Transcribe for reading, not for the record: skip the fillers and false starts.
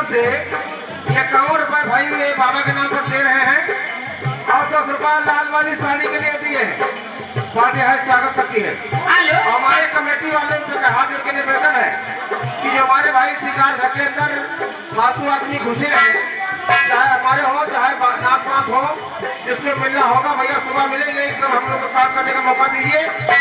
से 51 रुपए भाई ये बाबा के नाम पर दे रहे हैं और 10 रुपए लाल वाली साड़ी के लिए दिए हैं। पार्टी है स्वागत करती है। हमारे कमेटी वालों से हाथ जोड़ के निवेदन है कि जो हमारे भाई शिकार घर के अंदर फालतू आदमी घुसे हैं, चाहे हमारे हो चाहे नाथ हो, जिसको मिलना होगा भैया सुबह मिलेंगे। इस सब हम लोग को काम करने का मौका दीजिए।